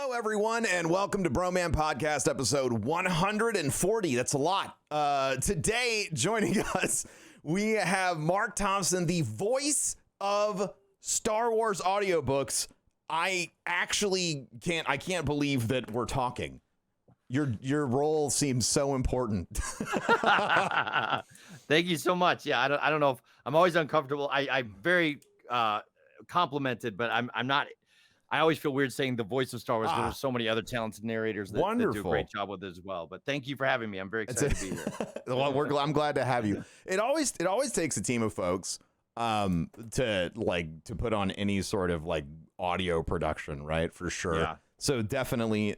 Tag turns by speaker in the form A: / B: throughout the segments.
A: Hello, everyone, and welcome to Broman Podcast episode 140. That's a lot. Today, joining us, we have Marc Thompson, the voice of Star Wars audiobooks. I can't believe that we're talking. Your role seems so important.
B: Thank you so much. Yeah, I don't know if I'm always uncomfortable. I'm very complimented, but I'm not. I always feel weird saying the voice of Star Wars. There's so many other talented narrators that do a great job with it as well. But thank you for having me. I'm very excited to be here.
A: Well, I'm glad to have you. It always takes a team of folks to put on any sort of like audio production, right? For sure.
B: Yeah.
A: So definitely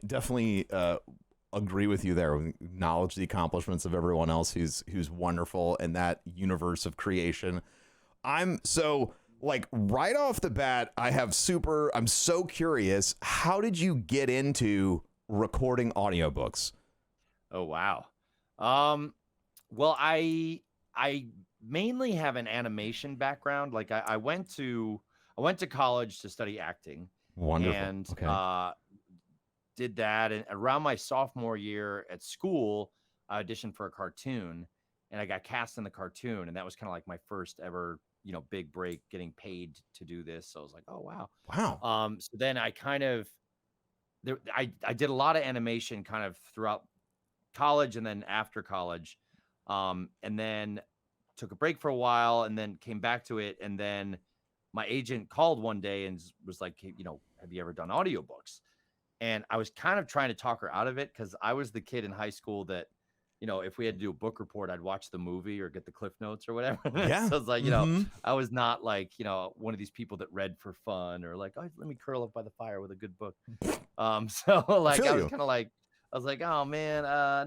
A: agree with you there. Acknowledge the accomplishments of everyone else who's wonderful in that universe of creation. I'm so right off the bat, I'm so curious. How did you get into recording audiobooks?
B: Oh, wow. Well, I mainly have an animation background. Like I went to college to study acting.
A: Wonderful.
B: And
A: okay.
B: Did that. And around my sophomore year at school, I auditioned for a cartoon and I got cast in the cartoon. And that was kind of like my first ever, big break, getting paid to do this. So I was like, oh, wow.
A: Wow.
B: So then I did a lot of animation kind of throughout college and then after college. And then took a break for a while and then came back to it. And then my agent called one day and was like, hey, have you ever done audiobooks? And I was kind of trying to talk her out of it because I was the kid in high school that, if we had to do a book report, I'd watch the movie or get the Cliff Notes or whatever.
A: Yeah.
B: So it's like, I was not like, one of these people that read for fun or like, oh, let me curl up by the fire with a good book. So like, I was kind of like, oh man,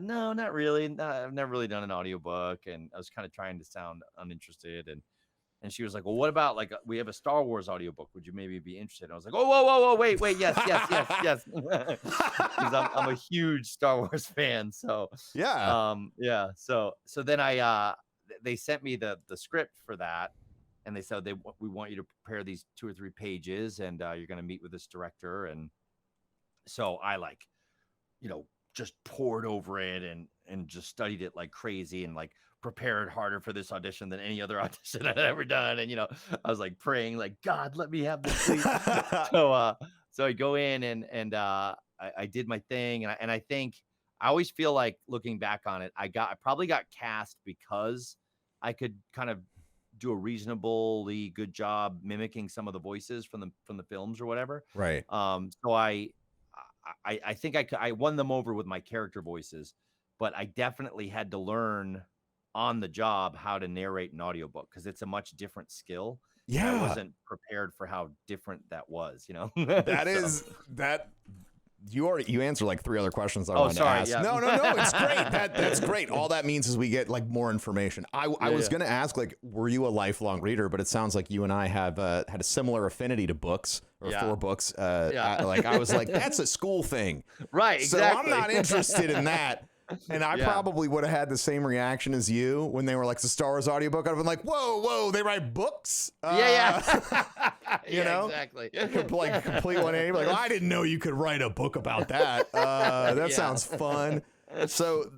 B: no, not really. No, I've never really done an audiobook. And I was kind of trying to sound uninterested. And she was like, well, what about we have a Star Wars audiobook. Would you maybe be interested? And I was like, oh, whoa, wait, yes. Because I'm a huge Star Wars fan. So
A: yeah.
B: So then they sent me the script for that. And they said, we want you to prepare these 2 or 3 pages and you're going to meet with this director. And so I just poured over it and just studied it like crazy and prepared harder for this audition than any other audition I'd ever done. And, I was praying God, let me have this, please. So I go in and I did my thing. And I think I always feel like looking back on it, I probably got cast because I could kind of do a reasonably good job mimicking some of the voices from the films or whatever.
A: Right.
B: So I think I won them over with my character voices, but I definitely had to learn on the job how to narrate an audiobook because it's a much different skill.
A: Yeah.
B: I wasn't prepared for how different that was,
A: That you answered like 3 other questions I wanted to ask.
B: Yeah.
A: No, it's great. That's great. All that means is we get more information. I was going to ask were you a lifelong reader, but it sounds like you and I have had a similar affinity to books or for books. I was like, that's a school thing.
B: Right. Exactly.
A: So I'm not interested in that. And I probably would have had the same reaction as you when they were like the Star Wars audiobook. I'd have been like, whoa, they write books?
B: You know? Exactly.
A: Complete 180. Like, I didn't know you could write a book about that. That sounds fun. So,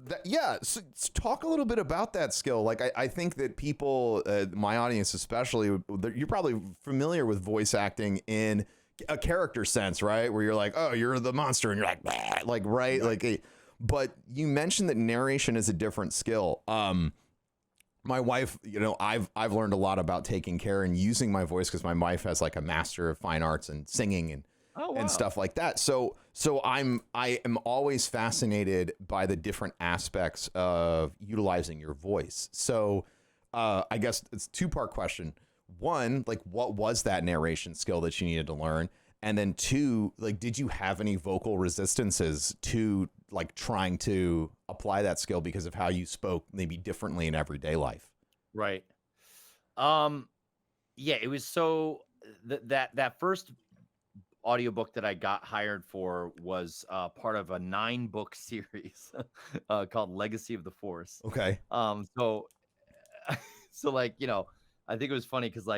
A: so talk a little bit about that skill. I think that people, my audience especially, you're probably familiar with voice acting in a character sense, right? Where you're like, oh, you're the monster, and you're like, bah! Right? But you mentioned that narration is a different skill. My wife, I've learned a lot about taking care and using my voice because my wife has a master of fine arts and singing and stuff like that. So I am always fascinated by the different aspects of utilizing your voice. So I guess it's a 2-part question. 1, what was that narration skill that you needed to learn? And then 2, did you have any vocal resistances to trying to apply that skill because of how you spoke maybe differently in everyday life?
B: Right. Yeah, it was so that first audiobook that I got hired for was part of a 9-book series called Legacy of the Force.
A: Okay.
B: So I think it was funny because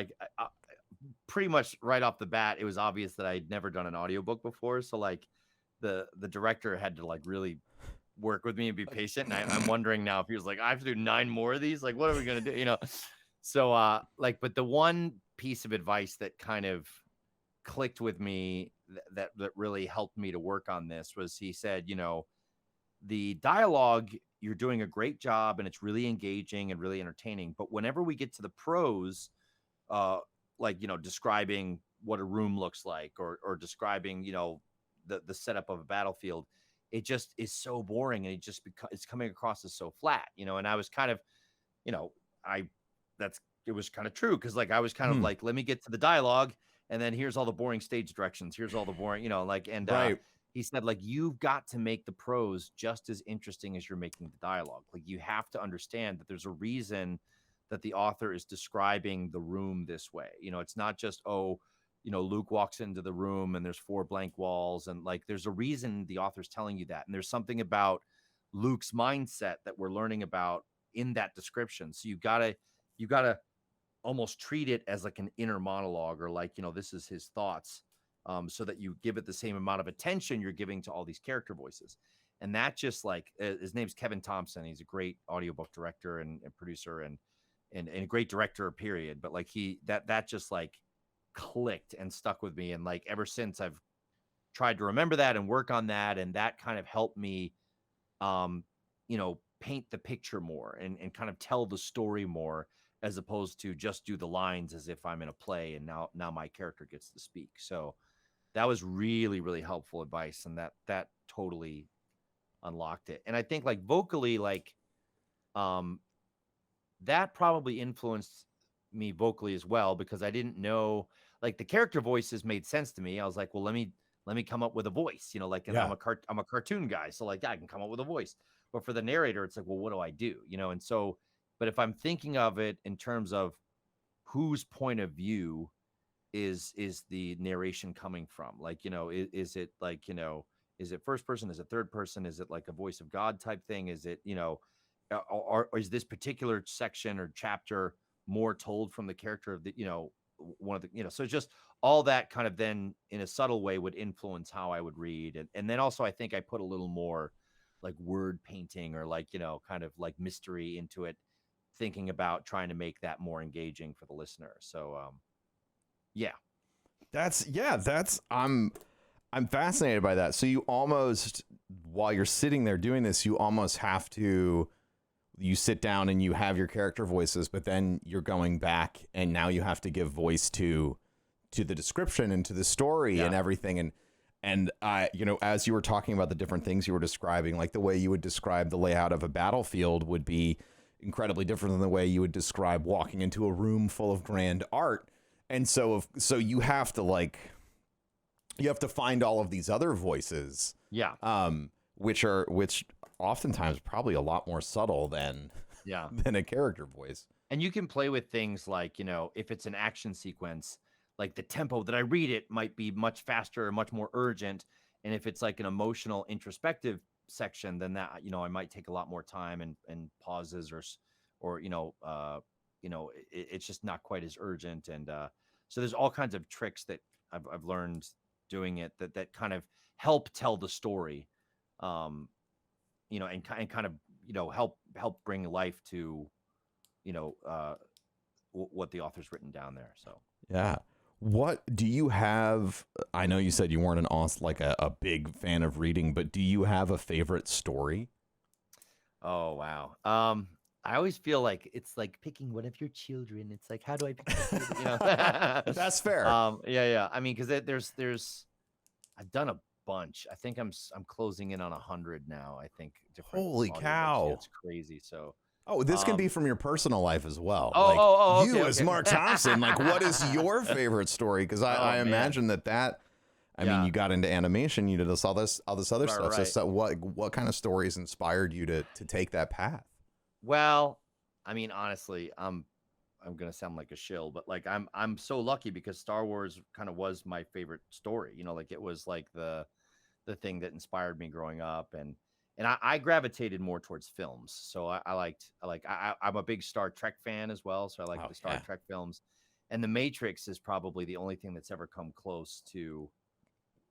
B: pretty much right off the bat, it was obvious that I'd never done an audiobook before. So the director had to like really work with me and be patient. And I'm wondering now if he was like, I have to do 9 more of these. Like, what are we gonna do? So like, but the one piece of advice that kind of clicked with me that really helped me to work on this was he said, the dialogue, you're doing a great job and it's really engaging and really entertaining. But whenever we get to the prose, like, describing what a room looks like or describing, the setup of a battlefield, it just is so boring and it's coming across as so flat, and I was kind of, it was kind of true. Cause like, I was kind of like, let me get to the dialogue. And then here's all the boring stage directions. Here's all the boring,
A: Right.
B: He said, like, you've got to make the prose just as interesting as you're making the dialogue. Like, you have to understand that there's a reason that the author is describing the room this way. It's not just, Luke walks into the room and there's 4 blank walls. And like, there's a reason the author's telling you that. And there's something about Luke's mindset that we're learning about in that description. So you gotta almost treat it as like an inner monologue, or like, this is his thoughts, so that you give it the same amount of attention you're giving to all these character voices. And that just like, his name's Kevin Thompson. He's a great audiobook director and producer and a great director, period. But like that just like clicked and stuck with me. And like, ever since I've tried to remember that and work on that. And that kind of helped me, paint the picture more and kind of tell the story more, as opposed to just do the lines as if I'm in a play and now my character gets to speak. So that was really, really helpful advice. And that totally unlocked it. And I think like vocally, like, that probably influenced me vocally as well, because I didn't know, like, the character voices made sense to me. I was like, well, let me come up with a voice, like, and
A: Yeah.
B: I'm a cartoon guy. So like, I can come up with a voice. But for the narrator, it's like, well, what do I do? And so, but if I'm thinking of it in terms of whose point of view is the narration coming from, like, is it like, is it first person? Is it third person? Is it like a voice of God type thing? Is it, or is this particular section or chapter more told from the character of the, one of the, so just all that kind of then in a subtle way would influence how I would read. And then also I think I put a little more like word painting or like, kind of like mystery into it, thinking about trying to make that more engaging for the listener. So, yeah.
A: I'm fascinated by that. So you almost, while you're sitting there doing this, you almost have to, you sit down and you have your character voices, but then you're going back and now you have to give voice to the description and to the story and everything. And as you were talking about the different things you were describing, like the way you would describe the layout of a battlefield would be incredibly different than the way you would describe walking into a room full of grand art. And so you have to find all of these other voices.
B: Yeah.
A: Which oftentimes probably a lot more subtle than a character voice.
B: And you can play with things like, if it's an action sequence, like the tempo that I read it might be much faster or much more urgent. And if it's like an emotional introspective section, then that, I might take a lot more time and pauses or it's just not quite as urgent. And so there's all kinds of tricks that I've learned doing it that kind of help tell the story, and kind of, help bring life to, what the author's written down there. So,
A: yeah. What do you have? I know you said you weren't a big fan of reading, but do you have a favorite story?
B: Oh, wow. I always feel like it's like picking one of your children. It's like, how do I pick my children?
A: That's fair.
B: Yeah. I mean, because there's I've done a bunch. I think I'm closing in on 100 now. I think.
A: Holy cow!
B: Yeah, it's crazy. So.
A: Oh, this can be from your personal life as well.
B: Okay,
A: as Marc Thompson, like, what is your favorite story? Because I imagine that. I mean, you got into animation, you did all this other stuff.
B: Right.
A: So what kind of stories inspired you to take that path?
B: Well, I mean, honestly, I'm gonna sound like a shill, but like I'm so lucky because Star Wars kind of was my favorite story. Like it was like the thing that inspired me growing up, and I gravitated more towards films. So I'm a big Star Trek fan as well. So I like the Star Trek films, and The Matrix is probably the only thing that's ever come close to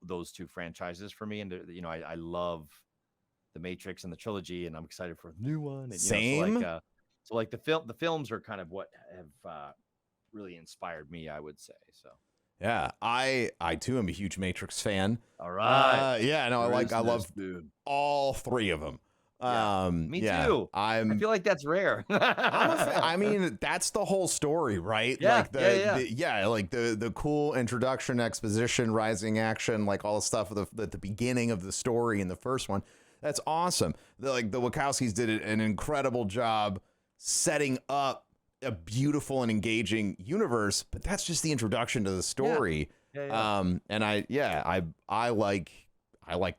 B: those two franchises for me. And I love the Matrix and the trilogy, and I'm excited for a new one. And,
A: Same.
B: So like the films are kind of what have really inspired me, I would say. So
A: Yeah, I too am a huge Matrix fan.
B: all right,
A: Yeah, no, I love
B: dude.
A: all three of them.
B: Yeah, me too. I feel like that's rare.
A: I mean, that's the whole story, right?
B: Yeah,
A: like like the cool introduction, exposition, rising action, like all the stuff at the beginning of the story in the first one. That's awesome. The Wachowskis did an incredible job setting up a beautiful and engaging universe, but that's just the introduction to the story.
B: Yeah.
A: And I like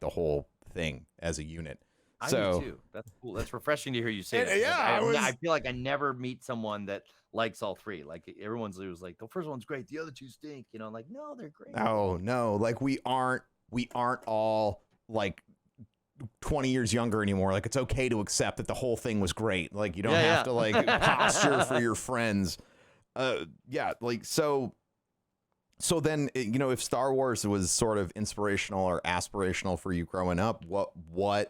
A: the whole thing as a unit.
B: I
A: So
B: do too. That's cool. That's refreshing to hear you say that.
A: yeah,
B: I feel like I never meet someone that likes all three. Like everyone's always like, the first one's great, the other two stink. I'm like, no, they're great.
A: No, like we aren't all like 20 years younger anymore. Like it's okay to accept that the whole thing was great. Like you don't have to like posture for your friends. Like so then if Star Wars was sort of inspirational or aspirational for you growing up, what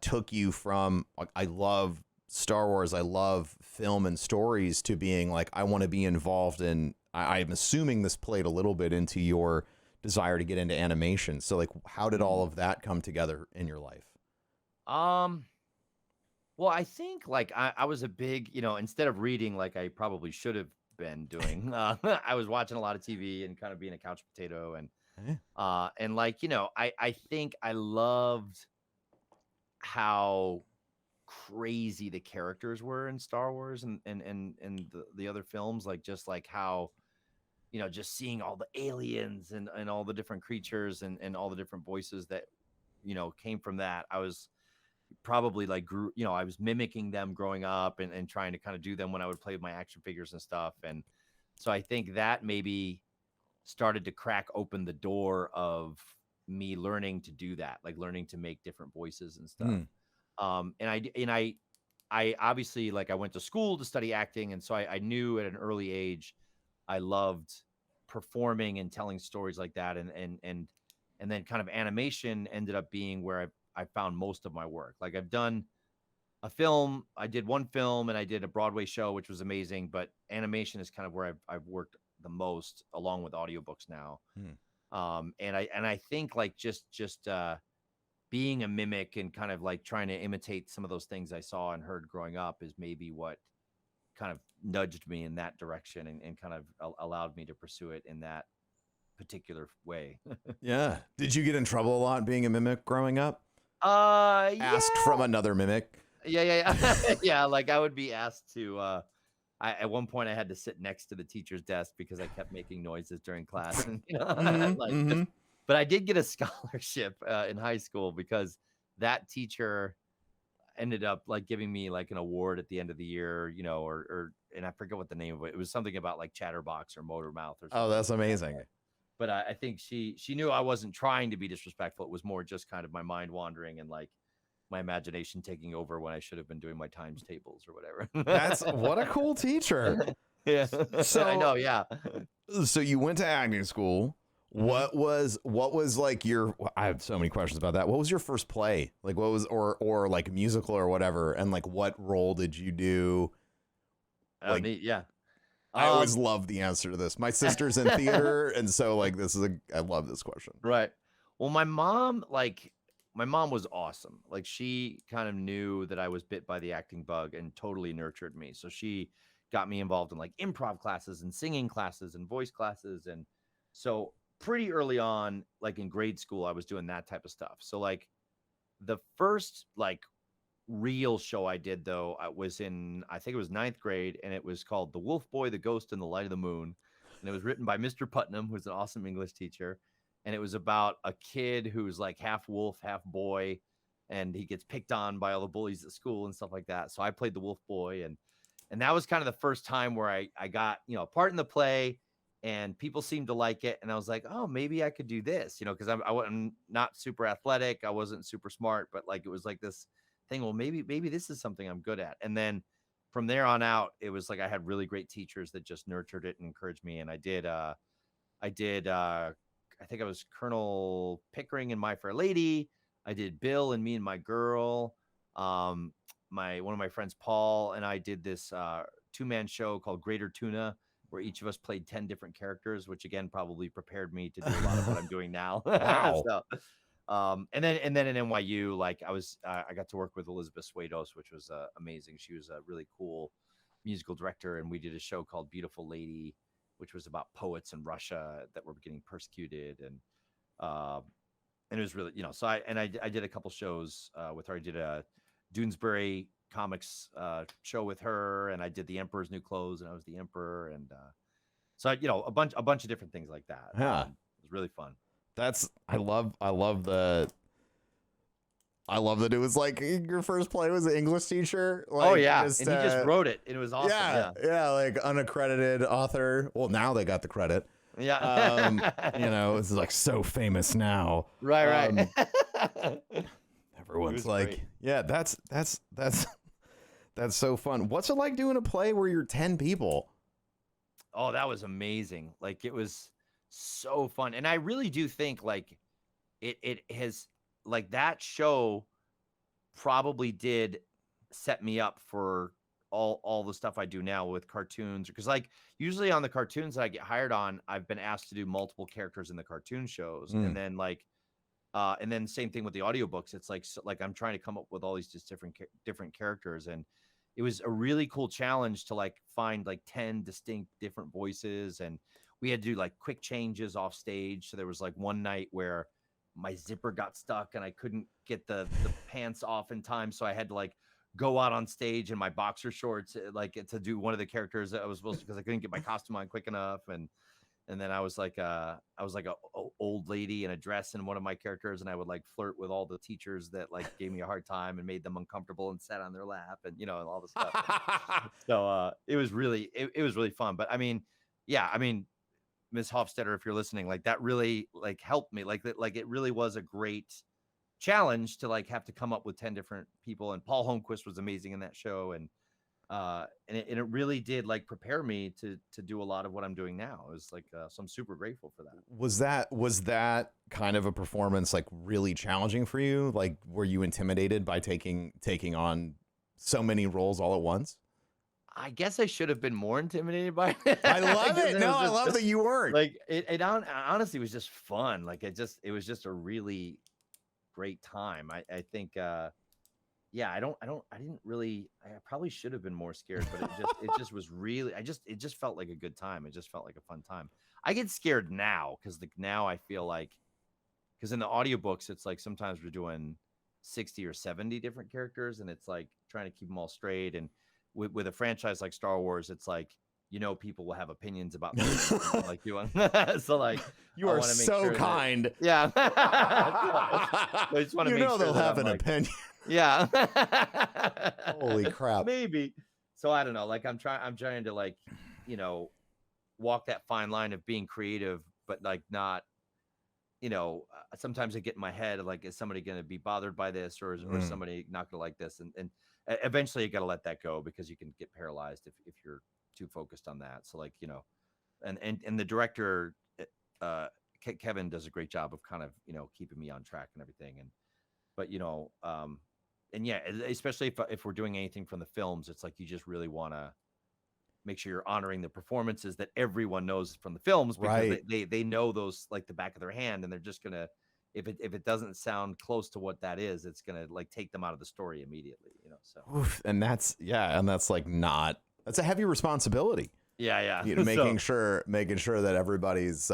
A: took you from like, I love Star Wars, I love film and stories, to being like, I want to be involved in, I'm assuming this played a little bit into your desire to get into animation. So like, how did all of that come together in your life?
B: Well, I think like I was a big, instead of reading like I probably should have been doing, I was watching a lot of TV and kind of being a couch potato, and like, I think I loved how crazy the characters were in Star Wars and the other films, like just like how, just seeing all the aliens and all the different creatures and all the different voices that, came from that. I was probably like I was mimicking them growing up and trying to kind of do them when I would play with my action figures and stuff. And so I think that maybe started to crack open the door of me learning to do that, like learning to make different voices and stuff. And I obviously, like, I went to school to study acting, and so I knew at an early age I loved performing and telling stories like that, and then kind of animation ended up being where I found most of my work. Like I've done a film, I did one film, and I did a Broadway show, which was amazing, but animation is kind of where I've worked the most, along with audiobooks now. And I think like just being a mimic and kind of like trying to imitate some of those things I saw and heard growing up is maybe what kind of nudged me in that direction and kind of allowed me to pursue it in that particular way.
A: Yeah. Did you get in trouble a lot being a mimic growing up? Asked from another mimic?
B: Yeah. Yeah, like I would be asked to at one point I had to sit next to the teacher's desk because I kept making noises during class. And, but I did get a scholarship in high school because that teacher ended up like giving me like an award at the end of the year, or and I forget what the name of it. It was something about like Chatterbox or Motor Mouth or something.
A: Oh, that's amazing.
B: But I think she knew I wasn't trying to be disrespectful. It was more just kind of my mind wandering and like my imagination taking over when I should have been doing my times tables or whatever.
A: That's what a cool teacher.
B: Yeah. So I know. Yeah.
A: So you went to acting school. What was like your, I have so many questions about that. What was your first play? Like what was, or like musical or whatever. And like, what role did you do?
B: Like, yeah.
A: I always love the answer to this. My sister's in theater. And so like, I love this question.
B: Right. Well, my mom was awesome. Like she kind of knew that I was bit by the acting bug and totally nurtured me. So she got me involved in like improv classes and singing classes and voice classes. And so pretty early on, like in grade school, I was doing that type of stuff. So like the first like real show I did though, I was in, I think it was 9th grade, and it was called The Wolf Boy, the Ghost, and the Light of the Moon. And it was written by Mr. Putnam, who's an awesome English teacher. And it was about a kid who's like half wolf, half boy, and he gets picked on by all the bullies at school and stuff like that. So I played the wolf boy, and that was kind of the first time where I got, part in the play, and people seemed to like it. And I was like, oh, maybe I could do this, because I wasn't not super athletic. I wasn't super smart, but like, it was like this thing. Well, maybe this is something I'm good at. And then from there on out, it was like, I had really great teachers that just nurtured it and encouraged me. And I did I think I was Colonel Pickering in My Fair Lady. I did Bill and Me and My Girl. One of my friends, Paul, and I did this 2-man show called Greater Tuna, where each of us played 10 different characters, which again probably prepared me to do a lot of what I'm doing now.
A: Wow.
B: So, and then in NYU, like I got to work with Elizabeth Swados, which was amazing. She was a really cool musical director, and we did a show called Beautiful Lady, which was about poets in Russia that were getting persecuted, and it was really, so I did a couple shows with her. I did a Doonesbury Comics show with her, and I did The Emperor's New Clothes, and I was the Emperor, and so a bunch of different things like that.
A: Yeah.
B: It was really fun.
A: I love that it was like your first play was an English teacher. Like,
B: oh yeah, and he just wrote it, and it was awesome.
A: Yeah, like unaccredited author. Well, now they got the credit.
B: Yeah,
A: this is like so famous now.
B: Right.
A: Everyone's like, great. Yeah, that's so fun. What's it like doing a play where you're 10 people?
B: Oh, that was amazing. Like, it was so fun. And I really do think like it has, like, that show probably did set me up for all the stuff I do now with cartoons, because like usually on the cartoons that I get hired on, I've been asked to do multiple characters in the cartoon shows. And then like and then same thing with the audiobooks. It's like, I'm trying to come up with all these just different characters, and it was a really cool challenge to like find like 10 distinct different voices, and we had to do like quick changes off stage. So there was like one night where my zipper got stuck and I couldn't get the pants off in time, so I had to like go out on stage in my boxer shorts, like to do one of the characters that I was supposed to, because I couldn't get my costume on quick enough, and then I was like a old lady in a dress in one of my characters, and I would like flirt with all the teachers that like gave me a hard time and made them uncomfortable and sat on their lap, and and all the stuff. So it was really fun. But I mean, Ms. Hofstetter, if you're listening, like that really like helped me. Like it really was a great challenge to like have to come up with 10 different people, and Paul Holmquist was amazing in that show, and it really did like prepare me to do a lot of what I'm doing now. It was like so I'm super grateful for that.
A: Was that kind of a performance like really challenging for you? Like, were you intimidated by taking on so many roles all at once?
B: I guess I should have been more intimidated by it.
A: I love it. No, I love that you weren't.
B: Like it honestly was just fun. Like it was just a really great time. I think I probably should have been more scared, but it just was really, it just felt like a good time. It just felt like a fun time. I get scared now because now I feel like, because in the audiobooks, it's like sometimes we're doing 60 or 70 different characters, and it's like trying to keep them all straight. And with a franchise like Star Wars, it's like, people will have opinions about things like you. So like,
A: you are so kind.
B: Yeah. I just want to make sure
A: they'll have an opinion.
B: Yeah.
A: Holy crap.
B: Maybe. So I don't know. Like I'm trying to like, walk that fine line of being creative, but like not, sometimes I get in my head of like, is somebody going to be bothered by this, or is somebody not going to like this? And eventually you got to let that go, because you can get paralyzed if you're too focused on that. So like, and the director, Kevin, does a great job of kind of, keeping me on track and everything. But and yeah, especially if we're doing anything from the films, it's like you just really want to make sure you're honoring the performances that everyone knows from the films, because they know those like the back of their hand, and they're just gonna, if it doesn't sound close to what that is, it's gonna like take them out of the story immediately, So
A: oof, and that's like that's a heavy responsibility.
B: Yeah.
A: Making sure that everybody's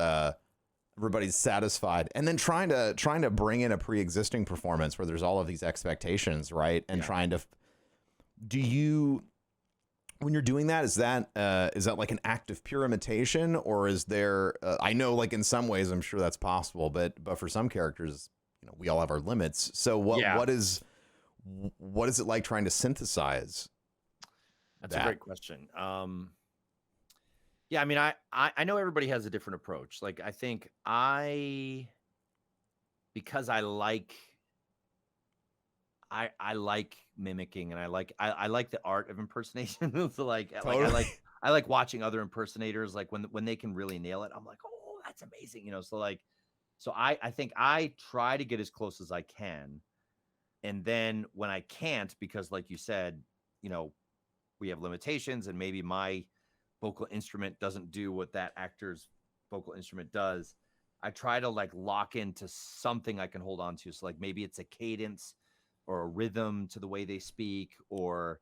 A: satisfied, and then trying to bring in a pre-existing performance where there's all of these expectations, right? And trying to, when you're doing that, is that like an act of pure imitation, or is there, I know like in some ways I'm sure that's possible, but for some characters, we all have our limits. So what is it like trying to synthesize?
B: That's a great question. Yeah, I mean, I know everybody has a different approach. Like, I think because I like mimicking, and I like the art of impersonation. So like,
A: totally.
B: I like watching other impersonators, like when they can really nail it. I'm like, oh, that's amazing, So like, So I think I try to get as close as I can. And then when I can't, because like you said, you know, we have limitations and maybe my vocal instrument doesn't do what that actor's vocal instrument does, I try to like lock into something I can hold on to. So like maybe it's a cadence or a rhythm to the way they speak, or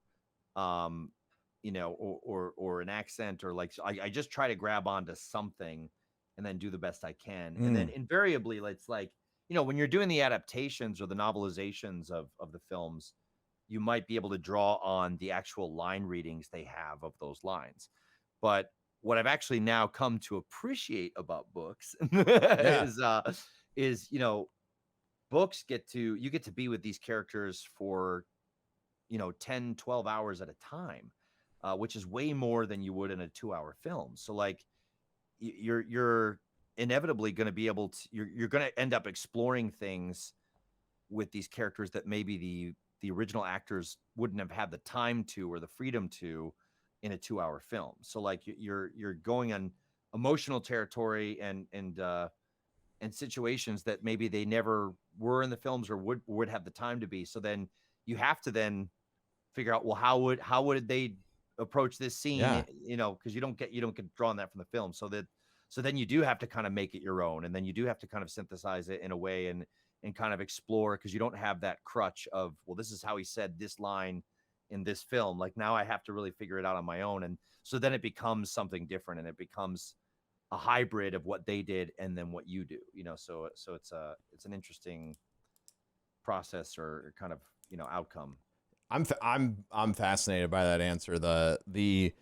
B: you know, or an accent, or like, so I just try to grab onto something and then do the best I can. And then invariably it's like, you know, when you're doing the adaptations or the novelizations of the films, you might be able to draw on the actual line readings they have of those lines. But what I've actually now come to appreciate about books is, you know, books you get to be with these characters for, you know, 10, 12 hours at a time, which is way more than you would in a 2-hour film. So like you're inevitably going to be able to, you're going to end up exploring things with these characters that maybe the original actors wouldn't have had the time to or the freedom to in a 2-hour film. So like you're going on emotional territory and situations that maybe they never were in the films or would have the time to be. So then you have to then figure out, well, how would they approach this scene? You know, because you don't get drawn that from the film. So then you do have to kind of make it your own, and then you do have to kind of synthesize it in a way and kind of explore, because you don't have that crutch of, well, this is how he said this line in this film. Like now I have to really figure it out on my own. And so then it becomes something different, and it becomes a hybrid of what they did and then what you do, you know. So it's an interesting process or kind of, you know, outcome.
A: I'm fascinated by that answer. The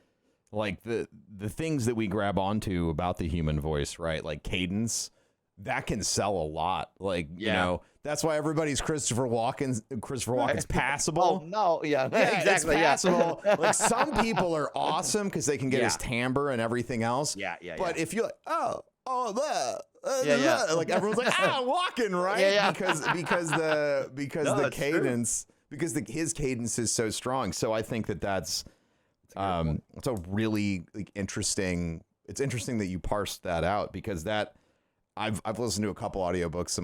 A: like the things that we grab onto about the human voice, right? Like cadence, that can sell a lot. Like, you know, that's why everybody's Christopher Walken's passable.
B: Oh no, exactly,
A: it's passable. Like some people are awesome because they can get his timbre and everything else. But if you're like, like everyone's like, Walken, right? Because the cadence, because his cadence is so strong. So I think that's it's a really interesting. It's interesting that you parsed that out, because that. I've listened to a couple audiobooks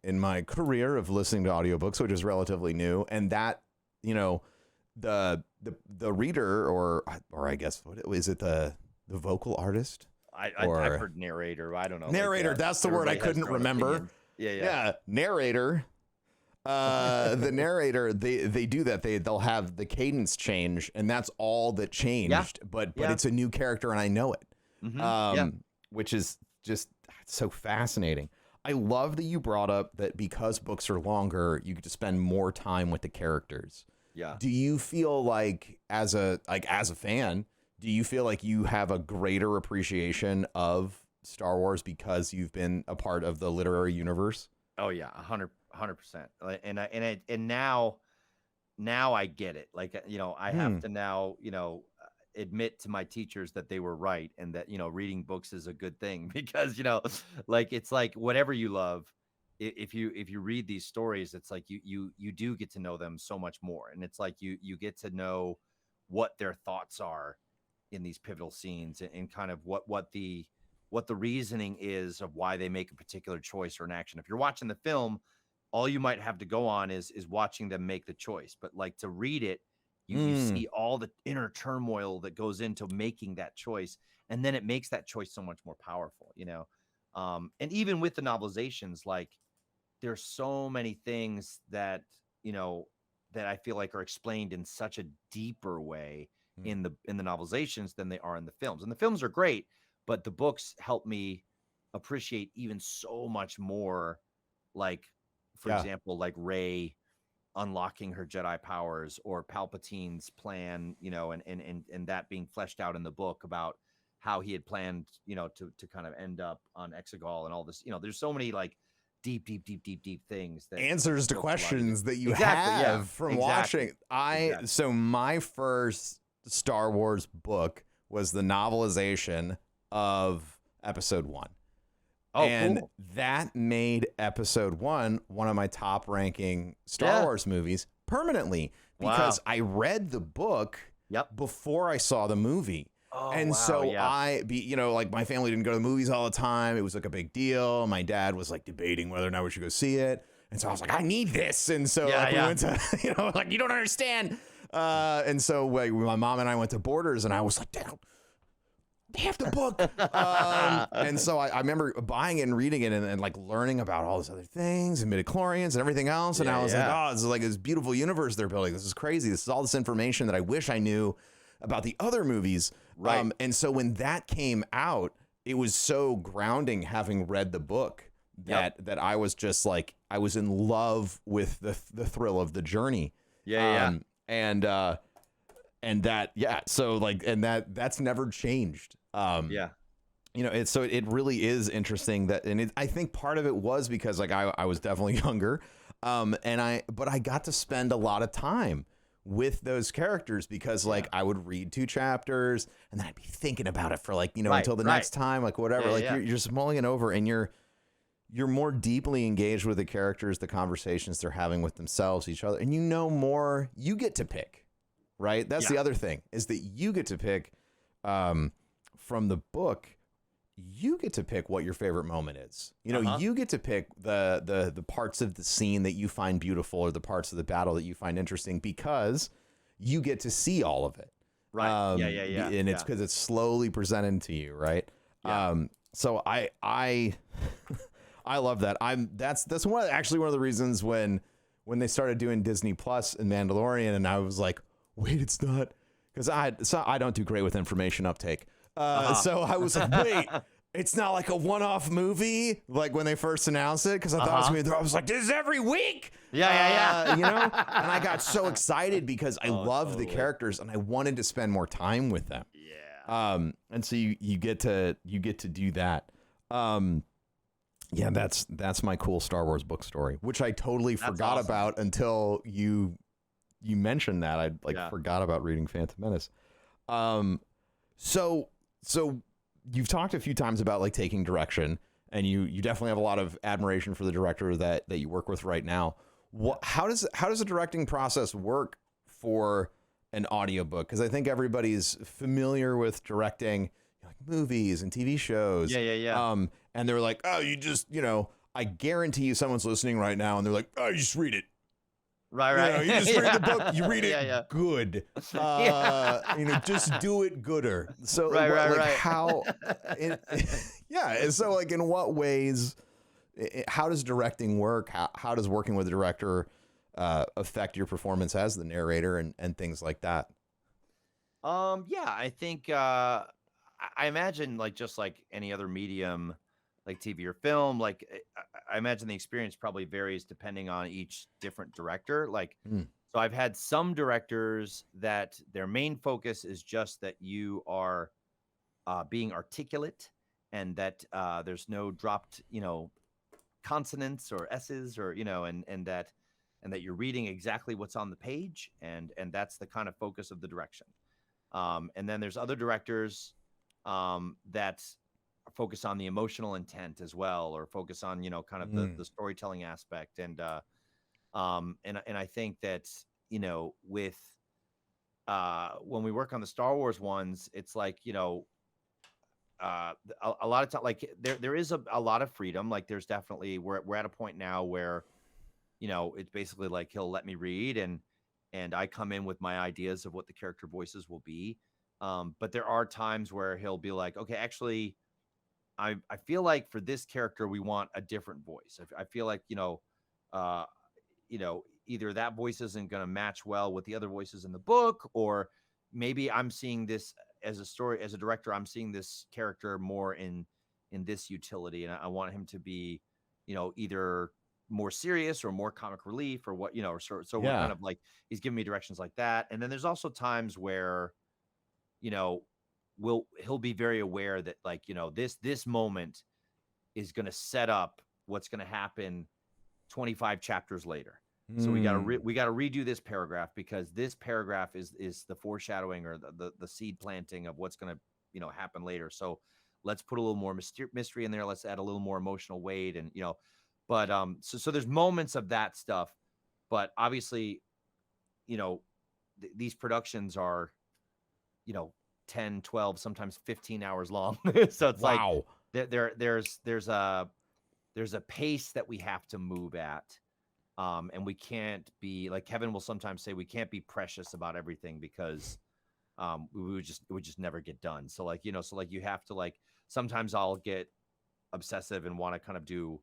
A: in my career of listening to audiobooks, which is relatively new, and that, you know, the reader or I guess what is it, the vocal artist?
B: I've heard narrator. I don't know.
A: Narrator.
B: Like,
A: that's the word I couldn't remember. Yeah. Narrator. The narrator. They do that. They'll have the cadence change, and that's all that changed. But it's a new character, and I know it. Which is just so fascinating. I love that you brought up that because books are longer, you get to spend more time with the characters.
B: Yeah.
A: Do you feel like as a fan, do you feel like you have a greater appreciation of Star Wars because you've been a part of the literary universe?
B: Oh yeah, 100%. And now I get it. Like, you know, I have to now, you know, admit to my teachers that they were right, and that, you know, reading books is a good thing, because, you know, like, it's like whatever you love, if you read these stories, it's like you do get to know them so much more. And it's like you get to know what their thoughts are in these pivotal scenes, and kind of what the reasoning is of why they make a particular choice or an action. If you're watching the film, all you might have to go on is watching them make the choice. But like, to read it, you see all the inner turmoil that goes into making that choice, and then it makes that choice so much more powerful, you know. And even with the novelizations, like, there's so many things that, you know, that I feel like are explained in such a deeper way in the novelizations than they are in the films. And the films are great, but the books help me appreciate even so much more. Like, for example, like Rey unlocking her Jedi powers, or Palpatine's plan, you know, and that being fleshed out in the book about how he had planned, you know, to kind of end up on Exegol and all this. You know, there's so many like deep things, that
A: answers to questions that you have from watching. So my first Star Wars book was the novelization of Episode 1. And cool. That made Episode 1 one of my top ranking Star Wars movies permanently, because I read the book before I saw the movie.
B: Oh,
A: And
B: wow.
A: so
B: Yeah.
A: like my family didn't go to the movies all the time. It was like a big deal. My dad was like debating whether or not we should go see it. And so I was like, I need this. And so
B: Yeah,
A: like we
B: yeah.
A: went to, like, you don't understand. And so like, my mom and I went to Borders, and I was like, Dad, they have the book. And so I remember buying it and reading it, and like learning about all these other things and midichlorians and everything else. And I was like, oh, this is like this beautiful universe they're building. This is crazy. This is all this information that I wish I knew about the other movies.
B: Right.
A: And so when that came out, it was so grounding having read the book that I was just like, I was in love with the thrill of the journey.
B: Yeah.
A: And that, so like, and that's never changed. It really is interesting that, and I think part of it was because like I was definitely younger. But I got to spend a lot of time with those characters because like I would read 2 chapters and then I'd be thinking about it for like, until the next time, like whatever, you're just mulling it over, and you're more deeply engaged with the characters, the conversations they're having with themselves, each other, and more, you get to pick, right? That's the other thing, is that you get to pick from the book. You get to pick what your favorite moment is. You get to pick the parts of the scene that you find beautiful, or the parts of the battle that you find interesting, because you get to see all of it.
B: Right.
A: And it's because it's slowly presented to you, right? So I love that. That's one of the reasons when they started doing Disney Plus and Mandalorian, and I was like, wait, it's not, because I don't do great with information uptake. So I was like, wait, it's not like a one-off movie, like when they first announced it, because I thought it was going to be, I was like, this is every week. And I got so excited because I love the characters and I wanted to spend more time with them. And so you get to do that. That's my cool Star Wars book story, which I totally forgot about until you mentioned that. I forgot about reading Phantom Menace. So you've talked a few times about like taking direction, and you definitely have a lot of admiration for the director that you work with right now. How does the directing process work for an audiobook? Because I think everybody's familiar with directing like movies and TV shows. And they're like, oh, you just, I guarantee you someone's listening right now and they're like, oh, you just read it.
B: Right.
A: You just read the book. You read it good. Just do it gooder. So how? And so like, in what ways? How does directing work? How does working with a director affect your performance as the narrator and things like that?
B: I think I imagine like just like any other medium, like TV or film, like I imagine the experience probably varies depending on each different director. So I've had some directors that their main focus is just that you are being articulate, and that there's no dropped, consonants or S's, or, and that you're reading exactly what's on the page. And that's the kind of focus of the direction. And then there's other directors that focus on the emotional intent as well, or focus on, kind of the storytelling aspect. And I think that, with when we work on the Star Wars ones, it's like, a lot of time, like there is a lot of freedom. Like there's definitely, we're at a point now where, it's basically like he'll let me read, and I come in with my ideas of what the character voices will be. But there are times where he'll be like, okay, actually, I feel like for this character, we want a different voice. I feel like, either that voice isn't going to match well with the other voices in the book, or maybe I'm seeing this as a director, I'm seeing this character more in this utility. And I want him to be, either more serious or more comic relief, or what, so we're kind of like, he's giving me directions like that. And then there's also times where, he'll be very aware that like, this moment is going to set up what's going to happen 25 chapters later. So we got to redo this paragraph, because this paragraph is the foreshadowing, or the seed planting of what's going to, happen later. So let's put a little more mystery in there. Let's add a little more emotional weight, and, but so there's moments of that stuff, but obviously, these productions are, 10, 12, sometimes 15 hours long. So it's
A: Wow.
B: like there's a pace that we have to move at. And we can't be like Kevin will sometimes say we can't be precious about everything because it would just never get done. So like, so like you have to like sometimes I'll get obsessive and want to kind of do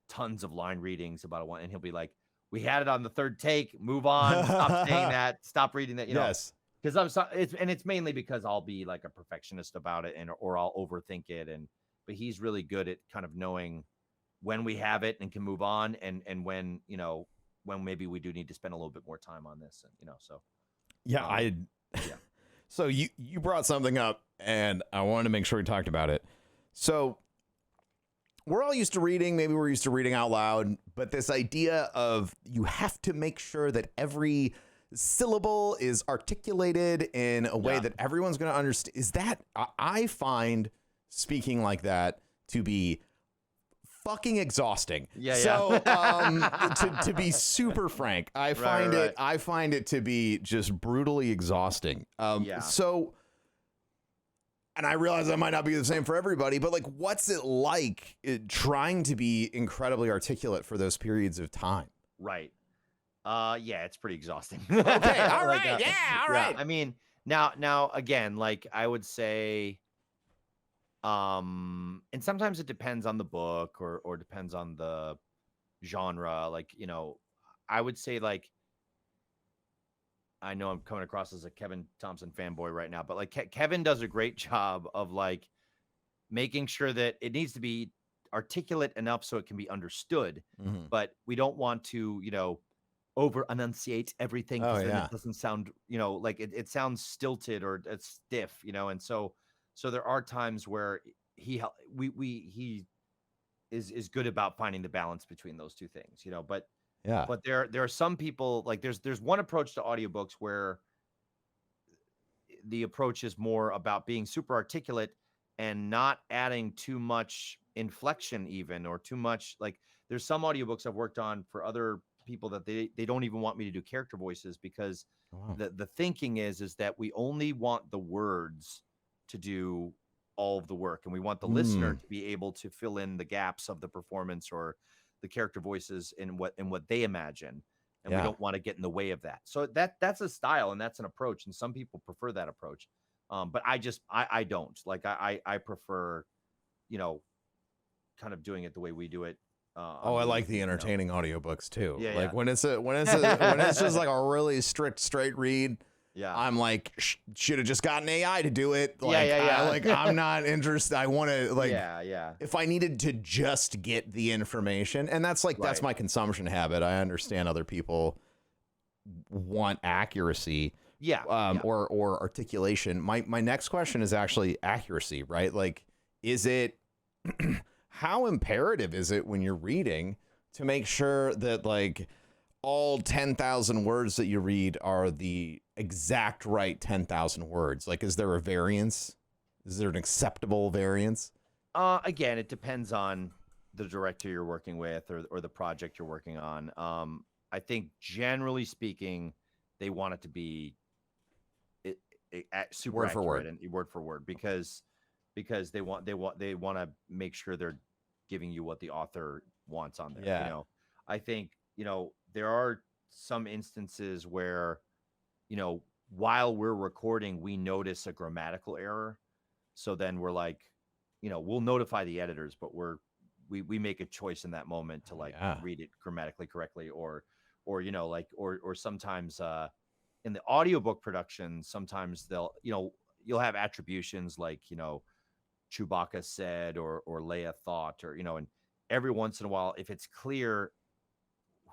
B: tons of line readings about a one, and he'll be like, we had it on the third take, move on, stop saying that, stop reading that,
A: yes.
B: Because it's mainly because I'll be like a perfectionist about it or I'll overthink it. But he's really good at kind of knowing when we have it and can move on and when, when maybe we do need to spend a little bit more time on this. And, so.
A: Yeah.
B: Yeah.
A: So you brought something up and I wanted to make sure we talked about it. So we're all used to reading, maybe we're used to reading out loud, but this idea of you have to make sure that every syllable is articulated in a way that everyone's going to understand. Is that I find speaking like that to be fucking exhausting. So to be super frank, I find it to be just brutally exhausting. So, and I realize that might not be the same for everybody, but like, what's it like trying to be incredibly articulate for those periods of time?
B: Right. Yeah, it's pretty exhausting.
A: Okay. All right. All right.
B: I mean, now again, like I would say, and sometimes it depends on the book or depends on the genre. Like, I would say like, I know I'm coming across as a Kevin Thompson fanboy right now, but like Kevin does a great job of like making sure that it needs to be articulate enough so it can be understood, but we don't want to, over enunciate everything because then it doesn't sound, like it sounds stilted or it's stiff, and so there are times where he is good about finding the balance between those two things, but there are some people like there's one approach to audiobooks where the approach is more about being super articulate and not adding too much inflection even or too much. Like there's some audiobooks I've worked on for other people that they don't even want me to do character voices because the thinking is that we only want the words to do all of the work and we want the listener to be able to fill in the gaps of the performance or the character voices in what they imagine, and we don't want to get in the way of that. So that's a style and that's an approach, and some people prefer that approach, but I don't. Like I prefer, kind of doing it the way we do it.
A: I like the entertaining audiobooks too. Like when it's just like a really straight read. I'm like, should have just gotten AI to do it. Like, I'm not interested. I want to if I needed to just get the information, and that's like, that's my consumption habit. I understand other people want accuracy. Or articulation. My next question is actually accuracy, right? Like, is it, how imperative is it when you're reading to make sure that like all 10,000 words that you read are the exact right 10,000 words? Like, is there a variance? Is there an acceptable variance?
B: Again, it depends on the director you're working with or the project you're working on. I think generally speaking, they want it to be super
A: word for word
B: and word for word because they want to make sure they're giving you what the author wants on there. I think, there are some instances where, while we're recording, we notice a grammatical error. So then we're like, we'll notify the editors, but we make a choice in that moment to read it grammatically correctly or sometimes, in the audiobook production, sometimes you'll have attributions like, Chewbacca said, or Leia thought, or, and every once in a while, if it's clear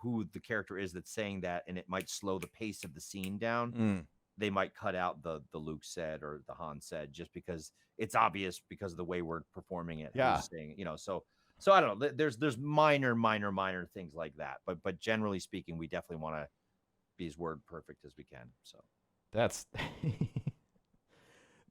B: who the character is that's saying that, and it might slow the pace of the scene down, they might cut out the Luke said or the Han said, just because it's obvious because of the way we're performing it. Saying, so I don't know. There's minor things like that, but generally speaking, we definitely want to be as word perfect as we can. So
A: that's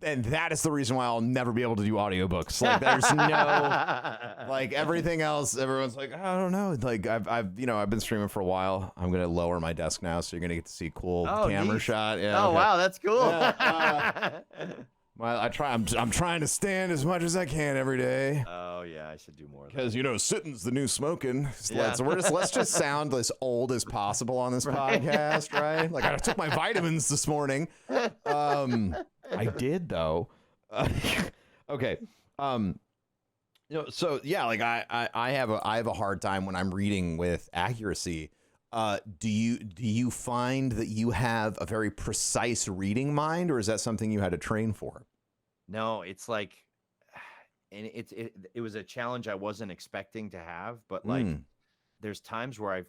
A: and that is the reason why I'll never be able to do audiobooks. Like there's no, like everything else, everyone's like, I don't know. Like I've been streaming for a while. I'm going to lower my desk now. So you're going to get to see cool camera shot. Yeah.
B: Oh, okay. Wow. That's cool.
A: Well, I'm trying to stand as much as I can every day.
B: Oh yeah, I should do more.
A: Because sitting's the new smoking.
B: Yeah.
A: So let's just sound as old as possible on this podcast, right? Like I took my vitamins this morning. I did though. Okay. So yeah, like I have a hard time when I'm reading with accuracy. Do you find that you have a very precise reading mind, or is that something you had to train for?
B: No, it's like, and it was a challenge I wasn't expecting to have, but like, there's times where I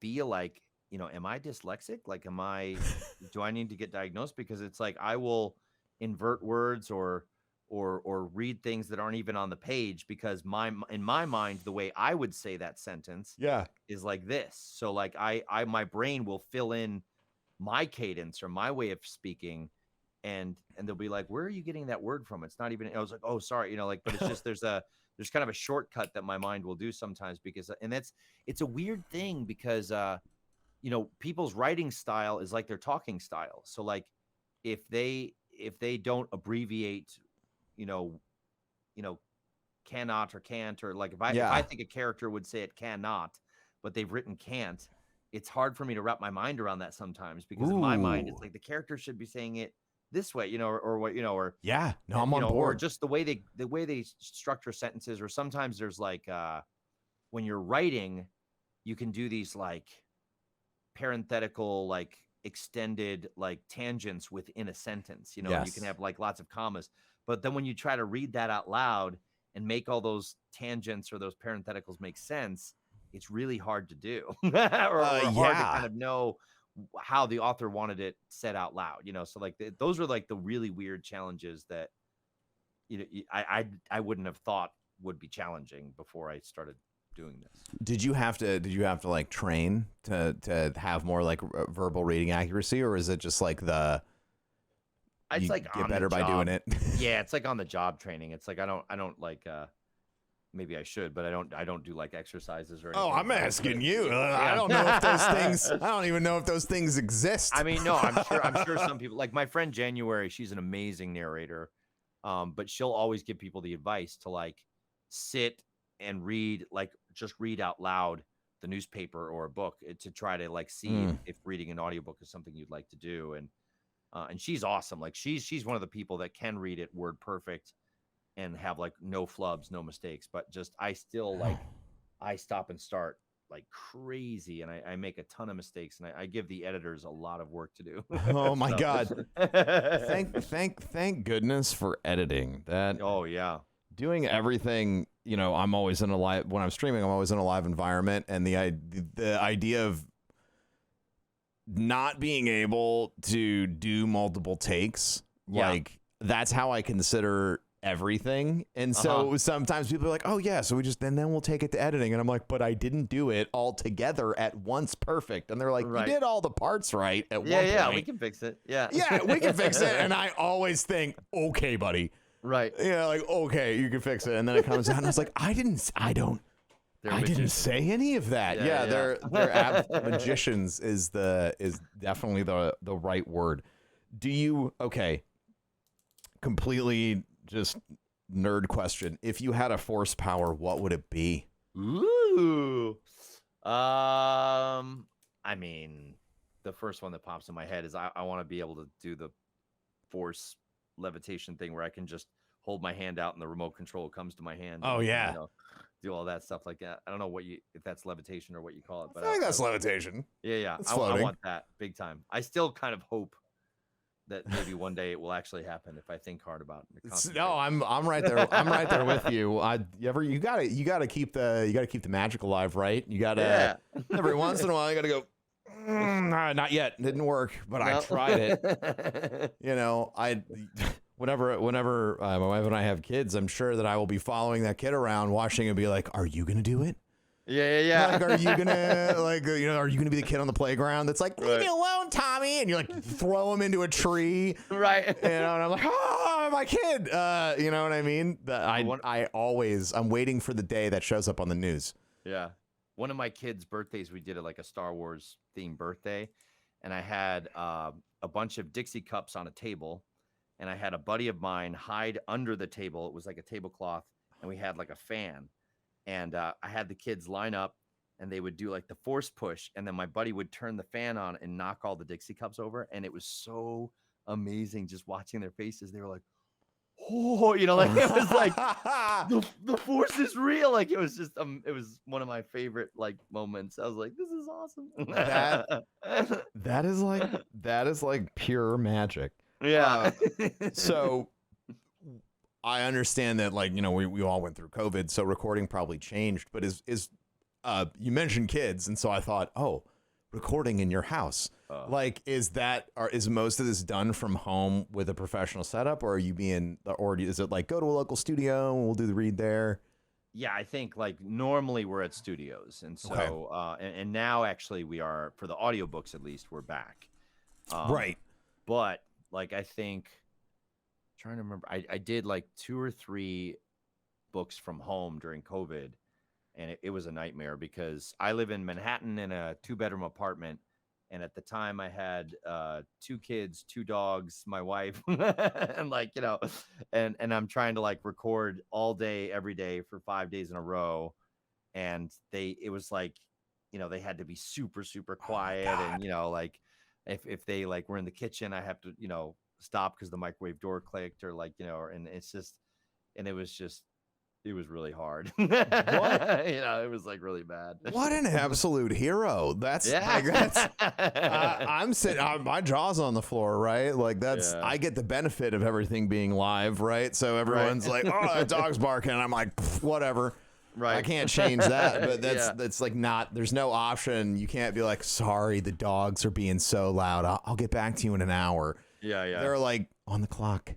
B: feel like, am I dyslexic? Like, do I need to get diagnosed? Because it's like, I will invert words or read things that aren't even on the page because in my mind, the way I would say that sentence is like this. So like my brain will fill in my cadence or my way of speaking, and they'll be like, where are you getting that word from? It's not even, I was like, oh, sorry, but it's just, there's kind of a shortcut that my mind will do sometimes because, and it's a weird thing because, people's writing style is like their talking style. So like, if they don't abbreviate, cannot or can't, or like if I think a character would say it cannot, but they've written can't, it's hard for me to wrap my mind around that sometimes because in my mind, it's like the character should be saying it this way, or what, or
A: I'm on board.
B: Or just the way they structure sentences, or sometimes there's like, when you're writing, you can do these like parenthetical, like extended, like tangents within a sentence, you can have like lots of commas, but then when you try to read that out loud and make all those tangents or those parentheticals make sense, it's really hard to do or hard to kind of know how the author wanted it said out loud, so like those are like the really weird challenges that I wouldn't have thought would be challenging before I started doing this.
A: Did you have to like train to have more like verbal reading accuracy, or is it just like
B: it's like
A: get better by doing it?
B: Yeah, it's like on the job training. It's like I don't like maybe I should, but I don't do like exercises or anything.
A: Oh, I'm asking you. I don't know if those things. I don't even know if those things exist.
B: I mean, no, I'm sure some people, like my friend January, she's an amazing narrator, but she'll always give people the advice to like sit and read, like just read out loud the newspaper or a book to try to like see if reading an audiobook is something you'd like to do. And she's awesome. Like she's one of the people that can read it word perfect and have like no flubs, no mistakes, but just, I still like, I stop and start like crazy. And I make a ton of mistakes, and I give the editors a lot of work to do.
A: Oh my God. Thank goodness for editing that.
B: Oh yeah.
A: Doing everything, I'm always in a live, when I'm streaming, I'm always in a live environment, and the idea of not being able to do multiple takes, like that's how I consider everything. And so sometimes people are like, oh yeah, so we just then we'll take it to editing, and I'm like, but I didn't do it all together at once perfect. And they're like, you did all the parts right at one point.
B: We can fix it. Yeah,
A: we can fix it. And I always think, okay, buddy,
B: right,
A: like, okay, you can fix it. And then it comes out and I was like, I didn't say any of that. They're magicians is definitely the right word. Do you, completely just nerd question, if you had a force power, what would it be?
B: Ooh. I mean, the first one that pops in my head is I want to be able to do the force levitation thing where I can just hold my hand out and the remote control comes to my hand.
A: Oh, yeah.
B: Do all that stuff like that. I don't know if that's levitation or what you call it, but
A: I think that's levitation.
B: Yeah. I want that big time. I still kind of hope that maybe one day it will actually happen if I think hard about it.
A: No, I'm right there. I'm right there with you. You gotta keep the magic alive, right? You gotta every once in a while you gotta go. Not yet. Didn't work, but I tried it. Whenever my wife and I have kids, I'm sure that I will be following that kid around, watching and be like, "Are you gonna do it?
B: Yeah.
A: Like, are you gonna are you gonna be the kid on the playground that's like, leave me alone, Tommy?" And you like throw him into a tree,
B: right?
A: And I'm like, "Oh, my kid," you know what I mean? I'm waiting for the day that shows up on the news.
B: Yeah, one of my kids' birthdays, we did it like a Star Wars themed birthday, and I had a bunch of Dixie cups on a table. and I had a buddy of mine hide under the table. It was like a tablecloth, and we had like a fan, and I had the kids line up, and they would do like the force push, and then my buddy would turn the fan on and knock all the Dixie cups over, and it was so amazing just watching their faces. They were like, oh, you know, like it was like the force is real. Like it was just it was one of my favorite like moments. I was like, this is awesome.
A: That is like pure magic.
B: Yeah.
A: So I understand that, like, you know, we all went through COVID, so recording probably changed, but is you mentioned kids, and so I thought, oh, recording in your house. Like, is most of this done from home with a professional setup, or is it like go to a local studio and we'll do the read there?
B: Yeah, I think like normally we're at studios, and so and now actually we are, for the audiobooks at least, we're back.
A: Right.
B: But like I think, trying to remember, I did like 2 or 3 books from home during COVID, and it was a nightmare because I live in Manhattan in a 2-bedroom apartment. And at the time I had 2 kids, 2 dogs, my wife, and like, you know, and I'm trying to like record all day, every day for 5 days in a row. And it was like, you know, they had to be super, super quiet. And, you know, like if they like were in the kitchen, I have to, you know, stop because the microwave door clicked, or like, you know, and it's just, and it was really hard. What? You know, it was like really bad.
A: What an absolute hero. I'm sitting, my jaw's on the floor, right? Like I get the benefit of everything being live, right? So everyone's like, oh, that dog's barking. And I'm like, whatever. Right. I can't change that, but that's like there's no option. You can't be like, sorry, the dogs are being so loud. I'll get back to you in an hour.
B: Yeah.
A: They're like on the clock.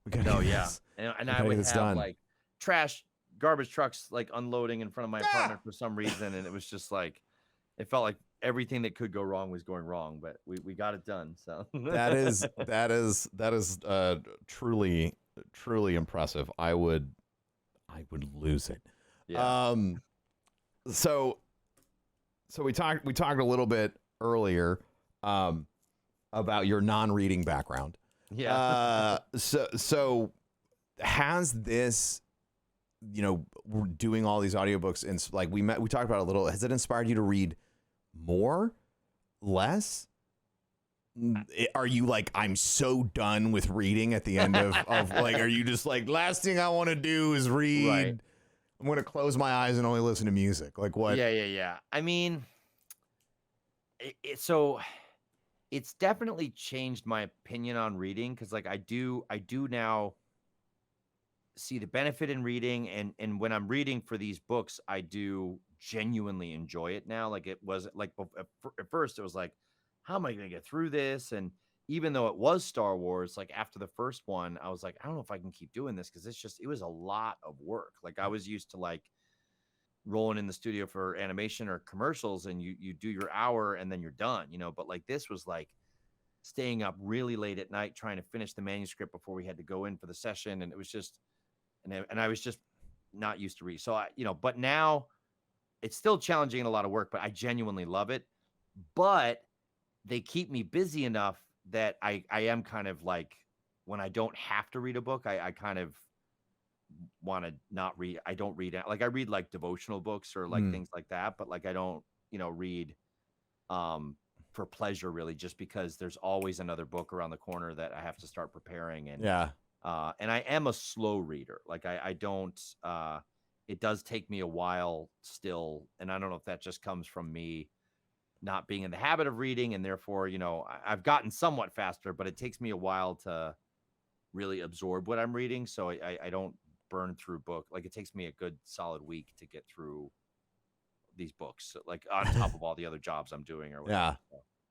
A: We gotta do this.
B: And I would have like garbage trucks like unloading in front of my apartment for some reason, and it was just like it felt like everything that could go wrong was going wrong, but we got it done. So
A: that is truly impressive. I would lose it.
B: Yeah.
A: So we talked a little bit earlier about your non-reading background.
B: Yeah.
A: So has this, you know, we're doing all these audiobooks, and like we talked about a little, has it inspired you to read more, less? Are you like, I'm so done with reading at the end of like, are you just like, last thing I want to do is read? Right. I'm going to close my eyes and only listen to music. Like what?
B: Yeah. I mean, so it's definitely changed my opinion on reading, because like I do now see the benefit in reading, and when I'm reading for these books, I do genuinely enjoy it now. Like it was like at first it was like, how am I going to get through this? And even though it was Star Wars, like after the first one, I was like, I don't know if I can keep doing this, because it was a lot of work. Like I was used to like rolling in the studio for animation or commercials, and you do your hour and then you're done, you know. But like this was like staying up really late at night trying to finish the manuscript before we had to go in for the session, and it was just, and I was just not used to read. So but now it's still challenging and a lot of work, but I genuinely love it. But they keep me busy enough that I am kind of like, when I don't have to read a book, I kind of want to not read. I don't read, like I read like devotional books or like things like that, but like I don't, read for pleasure really, just because there's always another book around the corner that I have to start preparing. And and I am a slow reader. Like I don't it does take me a while still, and I don't know if that just comes from me not being in the habit of reading, and therefore, I've gotten somewhat faster, but it takes me a while to really absorb what I'm reading. So I don't burn through book. Like it takes me a good solid week to get through these books, like on top of all the other jobs I'm doing or whatever.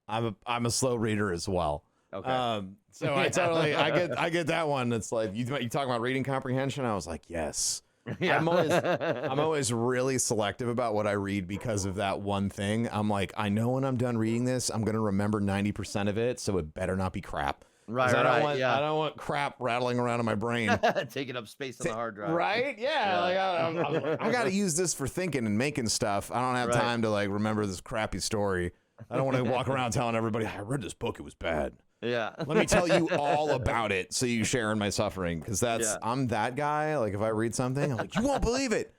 A: Yeah. I'm a slow reader as well.
B: Okay.
A: So I get that one. It's like you talk about reading comprehension. I was like, yes. Yeah. I'm always really selective about what I read because of that one thing. I'm like, I know when I'm done reading this, I'm going to remember 90% of it, so it better not be crap.
B: Right.
A: I don't want crap rattling around in my brain,
B: taking up space on the hard drive.
A: Right? Yeah. Like I got to use this for thinking and making stuff. I don't have time to like remember this crappy story. I don't want to walk around telling everybody I read this book, it was bad.
B: Yeah.
A: Let me tell you all about it so you share in my suffering. Because I'm that guy. Like if I read something, I'm like, you won't believe it.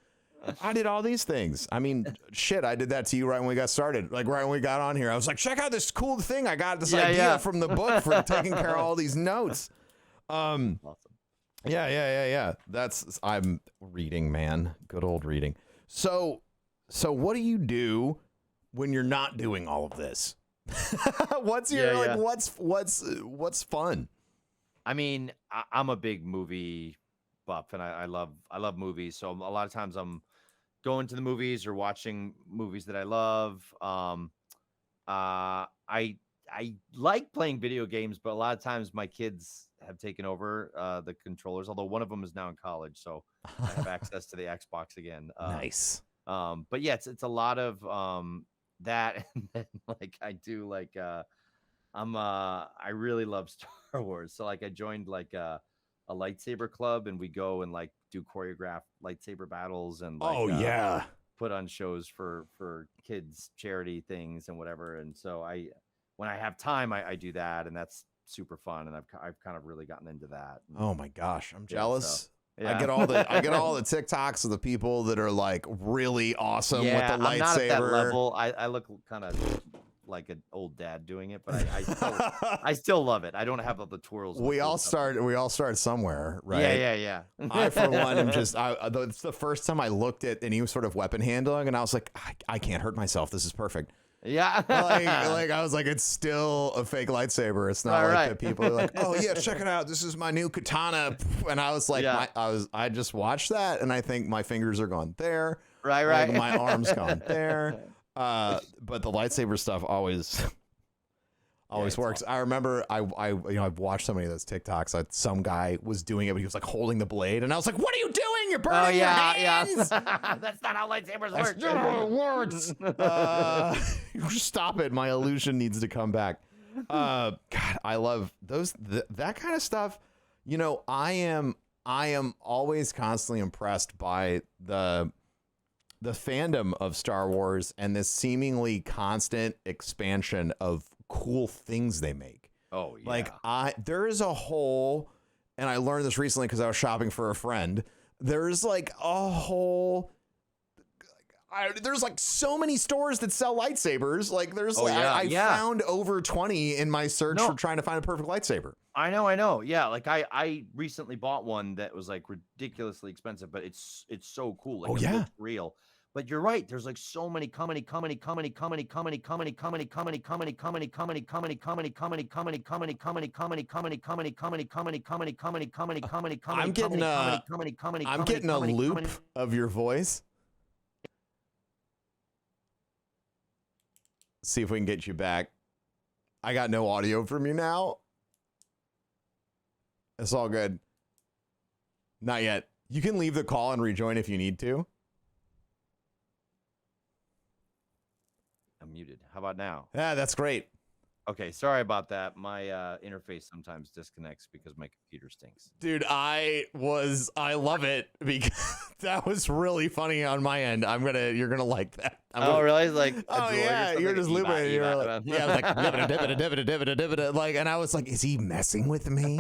A: I did all these things. I mean, shit, I did that to you right when we got started. Like right when we got on here, I was like, check out this cool thing. I got this idea from the book for taking care of all these notes.
B: Awesome.
A: Yeah. I'm reading, man. Good old reading. So what do you do when you're not doing all of this? What's your what's fun?
B: I mean, I'm a big movie buff, and I love movies. So a lot of times I'm going to the movies or watching movies that I love. I like playing video games, but a lot of times my kids have taken over the controllers. Although one of them is now in college, so I have access to the Xbox again.
A: Nice.
B: But yeah, it's a lot of that, and then like I do like I really love Star Wars, so like I joined like a lightsaber club, and we go and like do choreographed lightsaber battles and like, put on shows for kids charity things and whatever. And so when I have time, I do that, and that's super fun, and I've kind of really gotten into that.
A: Oh my gosh, I'm jealous.
B: Yeah.
A: I get all the TikToks of the people that are like really awesome with the lightsaber.
B: I'm not at that level. I look kind of like an old dad doing it, but I still love it. I don't have all the twirls.
A: We all start somewhere, right?
B: Yeah.
A: I for one am just it's the first time I looked at any sort of weapon handling, and I was like, I can't hurt myself. This is perfect.
B: Yeah.
A: like I was like, it's still a fake lightsaber. It's not like the people are like, oh yeah, check it out. This is my new katana. And I was like, I just watched that, and I think my fingers are gone there.
B: Right.
A: Like, my arm's gone there. But the lightsaber stuff always works. Awesome. I remember I've watched so many of those TikToks. Some guy was doing it, but he was like holding the blade, and I was like, "What are you doing? You're burning your hands!"
B: That's not how lightsabers work.
A: That's not how it works. Stop it! My illusion needs to come back. God, I love that kind of stuff. You know, I am always constantly impressed by the fandom of Star Wars and this seemingly constant expansion of cool things they make.
B: Oh yeah.
A: Like there is a whole, and I learned this recently because I was shopping for a friend. There's like a whole, there's like so many stores that sell lightsabers. Like there's I found over 20 in my search for trying to find a perfect lightsaber.
B: I know. Yeah. Like I recently bought one that was like ridiculously expensive, but it's so cool. Like it looks real. But you're right. There's like so many comedy. I'm
A: getting a loop of your voice. See if we can get you back. I got no audio from you now. It's all good. Not yet. You can leave the call and rejoin if you need to.
B: I'm muted. How about now?
A: Yeah, that's great.
B: Okay, sorry about that. My interface sometimes disconnects because my computer stinks.
A: Dude, I love it because that was really funny on my end. You're gonna like that.
B: Really? Like,
A: you're just looping. You're like, like, and I was like, is he messing with me?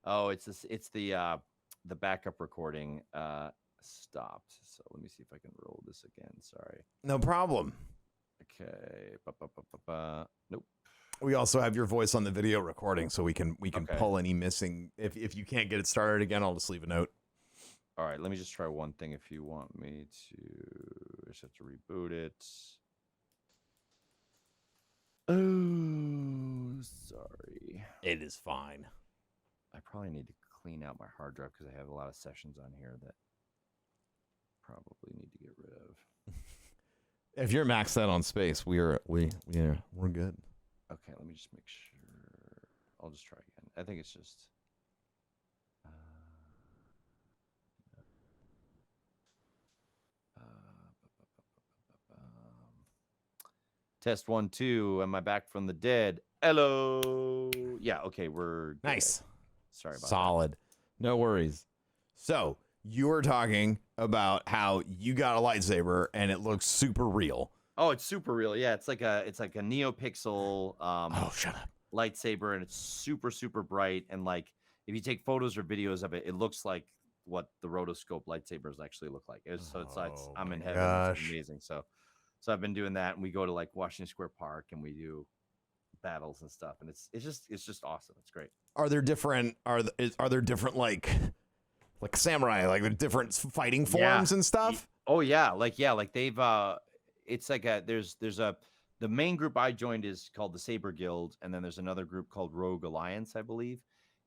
B: Oh, it's the backup recording stopped. So let me see if I can roll this again. Sorry.
A: No problem.
B: Okay. Nope.
A: We also have your voice on the video recording, so we can pull any missing. If you can't get it started again, I'll just leave a note.
B: All right, let me just try one thing. If you want me to, I just have to reboot it. Oh, sorry.
A: It is fine.
B: I probably need to clean out my hard drive because I have a lot of sessions on here that probably need to get rid of.
A: If you're maxed out on space, we're good.
B: Okay, let me just make sure. I'll just try again. I think it's just. Test 1 2. Am I back from the dead? Hello. Yeah. Okay. We're good.
A: Nice.
B: Sorry about
A: Solid. No worries. So you were talking about how you got a lightsaber and it looks super real.
B: Oh, it's super real. Yeah, it's like a NeoPixel
A: Oh, shut up.
B: lightsaber, and it's super super bright. And like if you take photos or videos of it, it looks like what the rotoscope lightsabers actually look like. It's I'm in heaven. It's
A: Gosh.
B: amazing. So I've been doing that, and we go to like Washington Square Park, and we do battles and stuff, and it's just awesome. It's great.
A: Are there different like samurai, like the different fighting forms and stuff?
B: Oh yeah, like they've it's like the main group I joined is called the Saber Guild, and then there's another group called Rogue Alliance, I believe,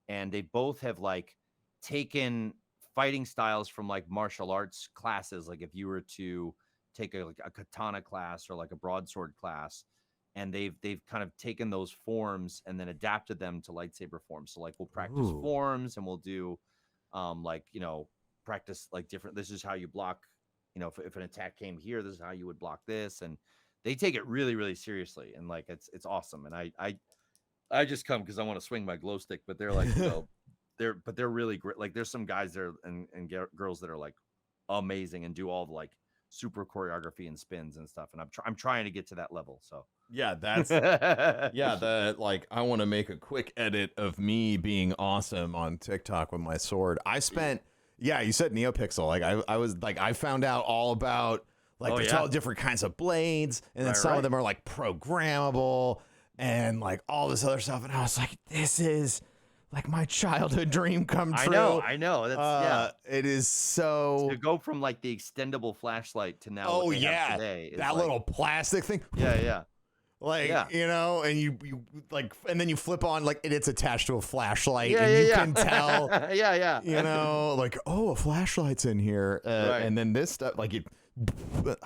B: and they both have like taken fighting styles from like martial arts classes. Like if you were to take a katana class or like a broadsword class, and they've kind of taken those forms and then adapted them to lightsaber forms. So like we'll practice forms, and we'll do like, you know, practice like different, this is how you block, you know, if an attack came here, this is how you would block this. And they take it really really seriously, and like it's awesome. And I just come because I want to swing my glow stick, but they're like, you know, they're really great. Like there's some guys there and girls that are like amazing and do all the like super choreography and spins and stuff, and I'm trying to get to that level. So
A: yeah, that's like I want to make a quick edit of me being awesome on TikTok with my sword. I spent you said NeoPixel. Like I was like, I found out all about like there's all different kinds of blades, and then some of them are like programmable and like all this other stuff, and I was like, this is like my childhood dream come true.
B: I know. That's
A: it is so
B: to go from like the extendable flashlight to now.
A: Oh
B: what they have
A: yeah,
B: today
A: that
B: like,
A: little plastic thing.
B: Yeah.
A: Like, you know, and you like, and then you flip on like it's attached to a flashlight,
B: and
A: you can tell. You
B: You
A: know, like, oh, a flashlight's in here, and then this stuff, like it. Oh my god.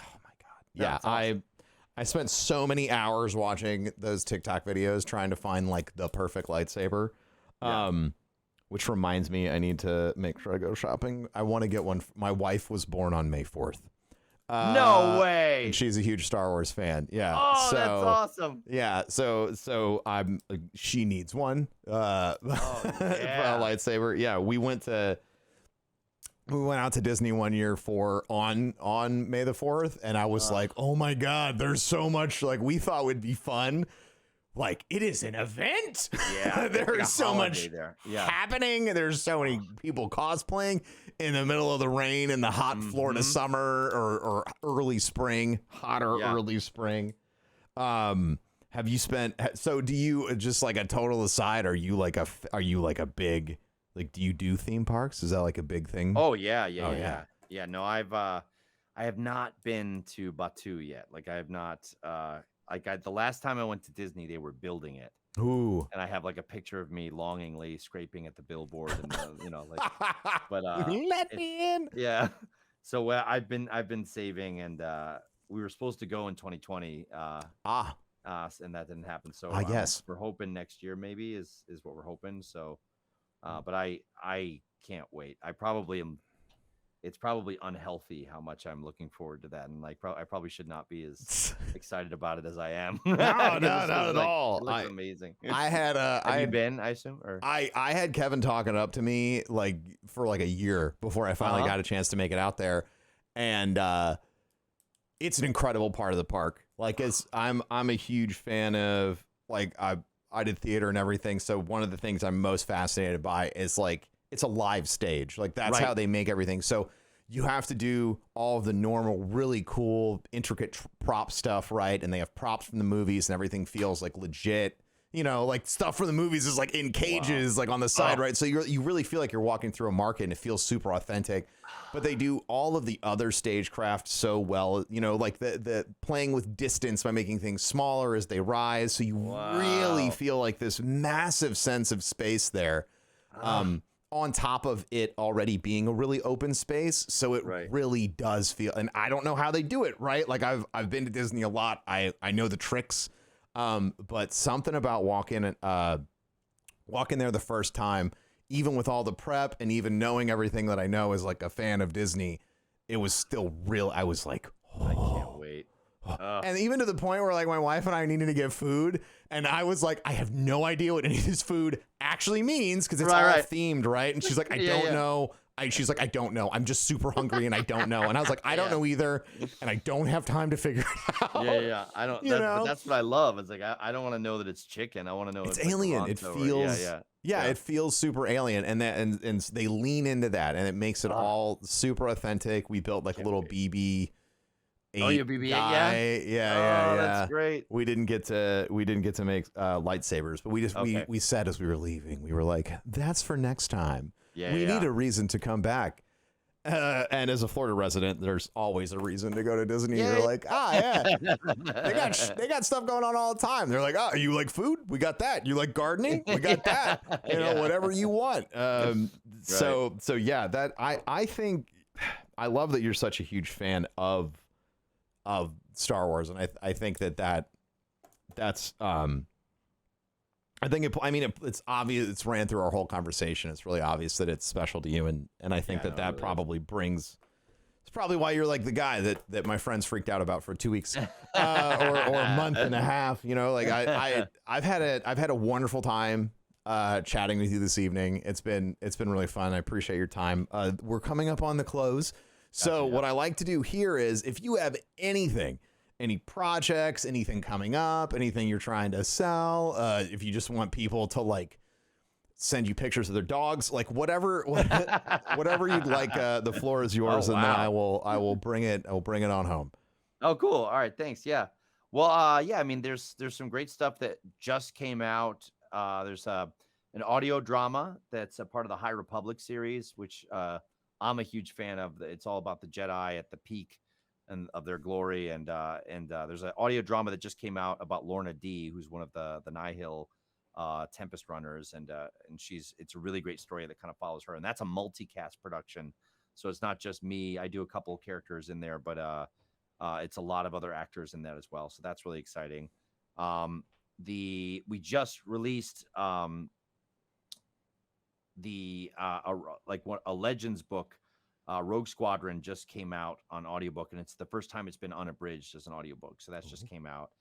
A: Yeah, awesome. I spent so many hours watching those TikTok videos trying to find like the perfect lightsaber. Which reminds me, I need to make sure I go shopping. I want to get one. My wife was born on May 4th.
B: No way.
A: And she's a huge Star Wars fan. Yeah.
B: Oh,
A: so,
B: that's awesome.
A: Yeah. So I'm. She needs one. A lightsaber. Yeah. We went out to Disney one year on May the 4th, and I was like, oh my god, there's so much like we thought would be fun. Like, it is an event.
B: Yeah,
A: there's so much happening. There's so many people cosplaying in the middle of the rain in the hot Florida summer or early spring, early spring. Have you spent? So, do you just like a total aside? Are you like a big like? Do you do theme parks? Is that like a big thing?
B: Oh yeah. No, I have not been to Batu yet. Like I have not. The last time I went to Disney, they were building it.
A: Ooh.
B: And I have like a picture of me longingly scraping at the billboard, and you know, like, but
A: let me in.
B: Yeah. So I've been saving, and we were supposed to go in 2020. And that didn't happen. So I guess we're hoping next year maybe is what we're hoping. So, but I can't wait. I probably am. It's probably unhealthy how much I'm looking forward to that, and like I probably should not be as excited about it as I am.
A: No, not at all.
B: It looks amazing.
A: I had
B: Have you been? I assume, or
A: I had Kevin talking up to me like for like a year before I finally got a chance to make it out there, and it's an incredible part of the park. Like, I'm a huge fan of like I did theater and everything, so one of the things I'm most fascinated by is like. It's a live stage. Like that's how they make everything. So you have to do all of the normal, really cool, intricate prop stuff, right? And they have props from the movies, and everything feels like legit. You know, like stuff from the movies is like in cages, like on the side, right? So you really feel like you're walking through a market, and it feels super authentic. But they do all of the other stagecraft so well. You know, like the playing with distance by making things smaller as they rise. So you really feel like this massive sense of space there. On top of it already being a really open space, so it really does feel, and I don't know how they do it, right? Like I've been to Disney a lot. I know the tricks, but something about walking there the first time, even with all the prep and even knowing everything that I know as like a fan of Disney, it was still real. I was like,
B: I can't wait.
A: And even to the point where like my wife and I needed to get food, and I was like, I have no idea what any of this food actually means because it's all themed, right? And she's like, I don't know. She's like, I don't know. I'm just super hungry and I don't know. And I was like, I don't know either. And I don't have time to figure it out.
B: Yeah. I don't, but that's what I love. It's like, I don't want to know that it's chicken. I want to know
A: it's
B: like
A: alien. It feels, it feels super alien. And and they lean into that and it makes it all super authentic. We built like a little BB-8
B: your BB-8
A: guy. Yeah.
B: That's great.
A: We didn't get to make lightsabers, but we said as we were leaving, we were like, that's for next time. We need a reason to come back. And as a Florida resident, there's always a reason to go to Disney. You're like, they got stuff going on all the time. They're like, you like food? We got that. You like gardening? We got that. Whatever you want. So yeah, that I think I love that you're such a huge fan of Star Wars, and I think that's I think it's obvious. It's ran through our whole conversation. It's really obvious that it's special to you, and I think that really probably brings. It's probably why you're like the guy that my friends freaked out about for 2 weeks, or a month and a half. Like I've had a wonderful time chatting with you this evening. It's been really fun. I appreciate your time. We're coming up on the close, so what I like to do here is if you have any projects, anything coming up, anything you're trying to sell, if you just want people to like send you pictures of their dogs, like whatever you'd like, the floor is yours. And then I will bring it on home.
B: Oh, cool. All right. Thanks. Yeah. Well, there's some great stuff that just came out. There's an audio drama that's a part of the High Republic series, which I'm a huge fan of. It's all about the Jedi at the peak and of their glory, and there's an audio drama that just came out about Lorna D, who's one of the Nihil Tempest runners, and it's a really great story that kind of follows her, and that's a multicast production, so it's not just me. I do a couple of characters in there, but it's a lot of other actors in that as well, so that's really exciting. We just released a Legends book. Rogue Squadron just came out on audiobook, and it's the first time it's been unabridged as an audiobook. So that's just came out.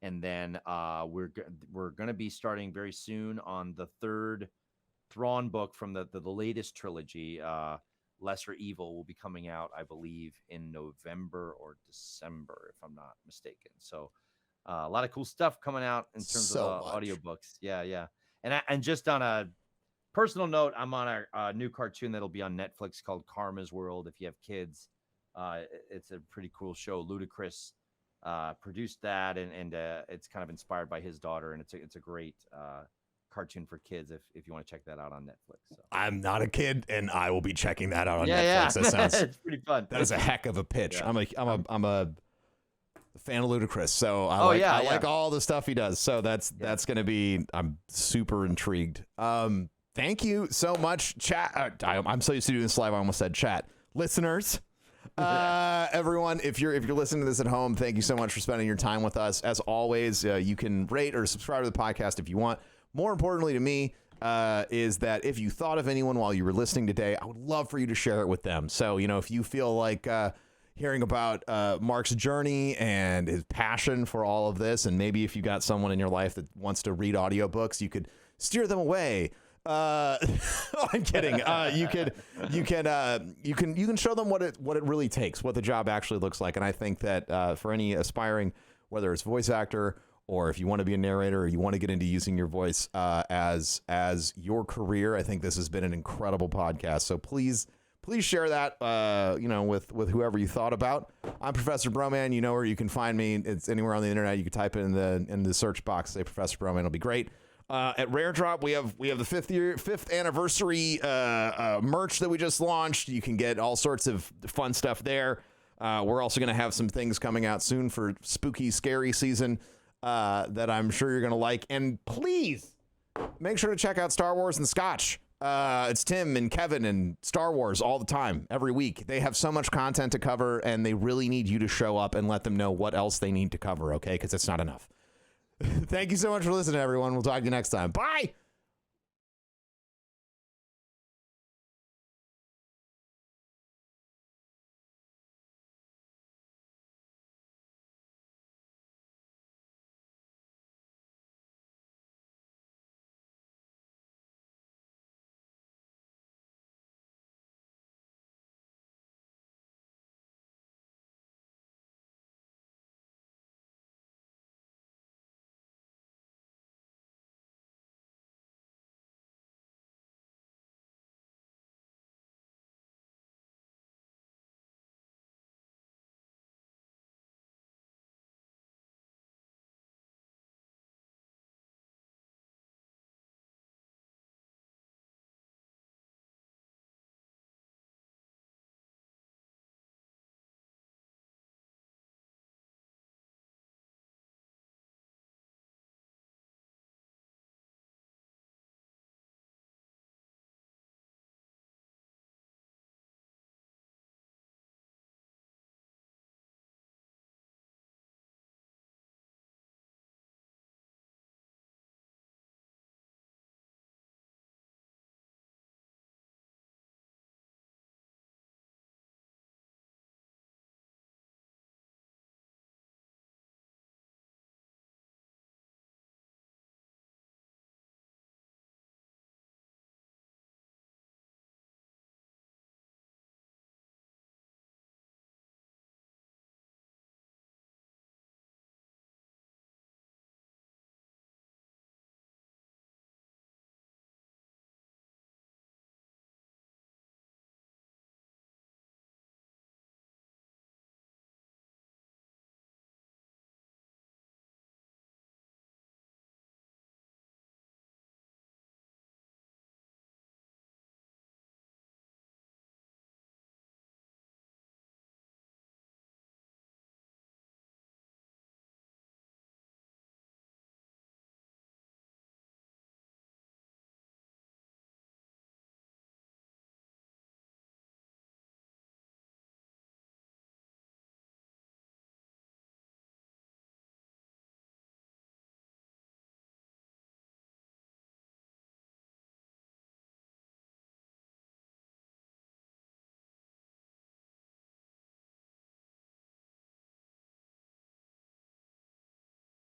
B: And then we're going to be starting very soon on the third Thrawn book from the latest trilogy. Lesser Evil will be coming out, I believe, in November or December, if I'm not mistaken. So a lot of cool stuff coming out in terms of audiobooks. Yeah. And just on a personal note, I'm on a new cartoon that'll be on Netflix called Karma's World. If you have kids, it's a pretty cool show. Ludacris produced that, and it's kind of inspired by his daughter, and it's a great cartoon for kids if you want to check that out on Netflix. So.
A: I'm not a kid, and I will be checking that out on Netflix. Yeah. That sounds
B: it's pretty fun.
A: That is a heck of a pitch. Yeah. I'm a fan of Ludacris, so I like all the stuff he does. So that's going to be. I'm super intrigued. Thank you so much, chat. I'm so used to doing this live, I almost said chat. Listeners, everyone, if you're listening to this at home, thank you so much for spending your time with us. As always, you can rate or subscribe to the podcast if you want. More importantly to me is that if you thought of anyone while you were listening today, I would love for you to share it with them. So, if you feel like hearing about Marc's journey and his passion for all of this, and maybe if you got someone in your life that wants to read audiobooks, you could steer them away. I'm kidding. You can show them what it really takes, what the job actually looks like. And I think that for any aspiring, whether it's voice actor or if you want to be a narrator or you want to get into using your voice as your career, I think this has been an incredible podcast. So please share that with whoever you thought about. I'm Professor Broman. You know where you can find me. It's anywhere on the internet. You can type it in the search box, say Professor Broman. It'll be great. At Rare Drop, we have the fifth anniversary merch that we just launched. You can get all sorts of fun stuff there. We're also going to have some things coming out soon for spooky, scary season that I'm sure you're going to like. And please make sure to check out Star Wars and Scotch. It's Tim and Kevin and Star Wars all the time, every week. They have so much content to cover, and they really need you to show up and let them know what else they need to cover, okay? Because it's not enough. Thank you so much for listening, everyone. We'll talk to you next time. Bye!